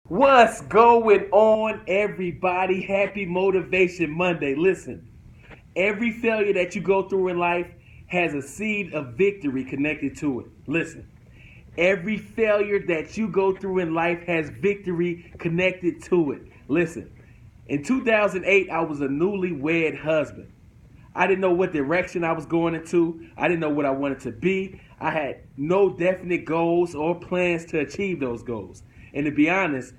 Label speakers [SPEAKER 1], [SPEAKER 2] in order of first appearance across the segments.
[SPEAKER 1] What's going on, everybody? Happy Motivation Monday. Listen, every failure that you go through in life has a seed of victory connected to it. Listen, every failure that you go through in life has victory connected to it. Listen, in 2008, I was a newlywed husband. I didn't know what direction I was going into. I didn't know what I wanted to be. I had no definite goals or plans to achieve those goals. And to be honest,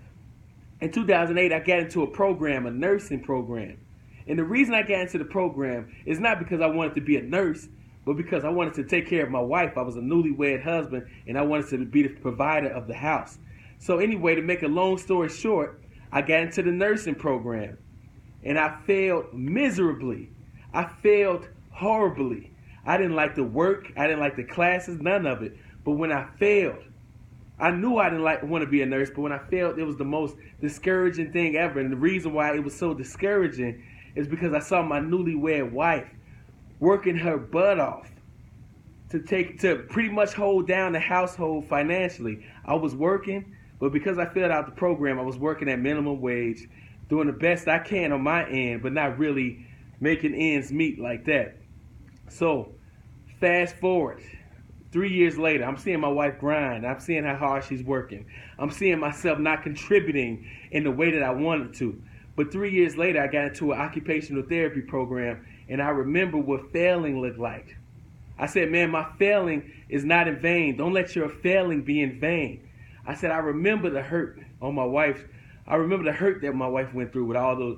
[SPEAKER 1] in 2008, I got into a nursing program. And the reason I got into the program is not because I wanted to be a nurse, but because I wanted to take care of my wife. I was a newlywed husband, and I wanted to be the provider of the house. So anyway, to make a long story short, I got into the nursing program, and I failed miserably. I failed horribly. I didn't like the work. I didn't like the classes, none of it. But when I failed, I knew I didn't want to be a nurse, but when I failed, it was the most discouraging thing ever. And the reason why it was so discouraging is because I saw my newlywed wife working her butt off to pretty much hold down the household financially. I was working, but because I failed out the program, I was working at minimum wage, doing the best I can on my end, but not really making ends meet like that. So, fast forward. 3 years later, I'm seeing my wife grind. I'm seeing how hard she's working. I'm seeing myself not contributing in the way that I wanted to. But 3 years later, I got into an occupational therapy program, and I remember what failing looked like. I said, man, my failing is not in vain. Don't let your failing be in vain. I said, I remember the hurt on my wife. I remember the hurt that my wife went through with all the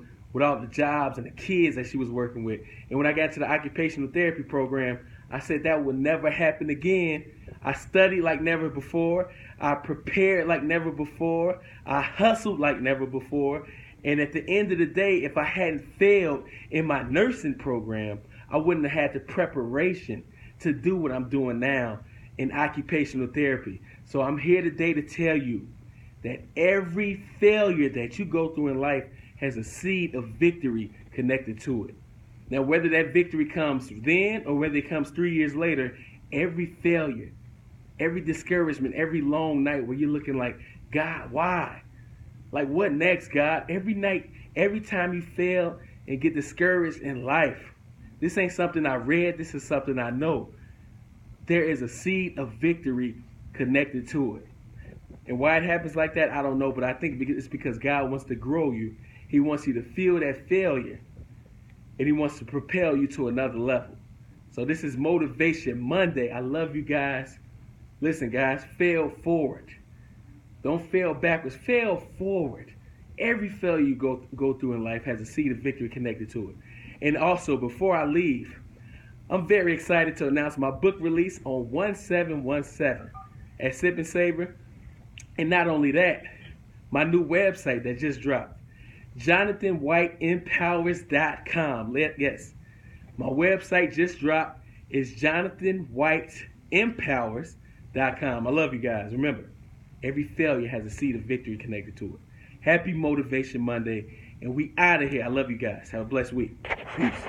[SPEAKER 1] jobs and the kids that she was working with. And when I got to the occupational therapy program, I said that would never happen again. I studied like never before. I prepared like never before. I hustled like never before. And at the end of the day, if I hadn't failed in my nursing program, I wouldn't have had the preparation to do what I'm doing now in occupational therapy. So I'm here today to tell you that every failure that you go through in life has a seed of victory connected to it. Now, whether that victory comes then or whether it comes 3 years later, every failure, every discouragement, every long night where you're looking like, God, why? Like, what next, God? Every night, every time you fail and get discouraged in life, this ain't something I read, this is something I know. There is a seed of victory connected to it. And why it happens like that, I don't know, but I think it's because God wants to grow you. He wants you to feel that failure, and he wants to propel you to another level. So this is Motivation Monday. I love you guys. Listen, guys, fail forward. Don't fail backwards. Fail forward. Every failure you go through in life has a seed of victory connected to it. And also, before I leave, I'm very excited to announce my book release on 1717 at Sip and Savor. And not only that, my new website that just dropped, JonathanWhiteEmpowers.com. Yes, my website just dropped. It's JonathanWhiteEmpowers.com. I love you guys. Remember, every failure has a seed of victory connected to it. Happy Motivation Monday, and we out of here. I love you guys. Have a blessed week. Peace.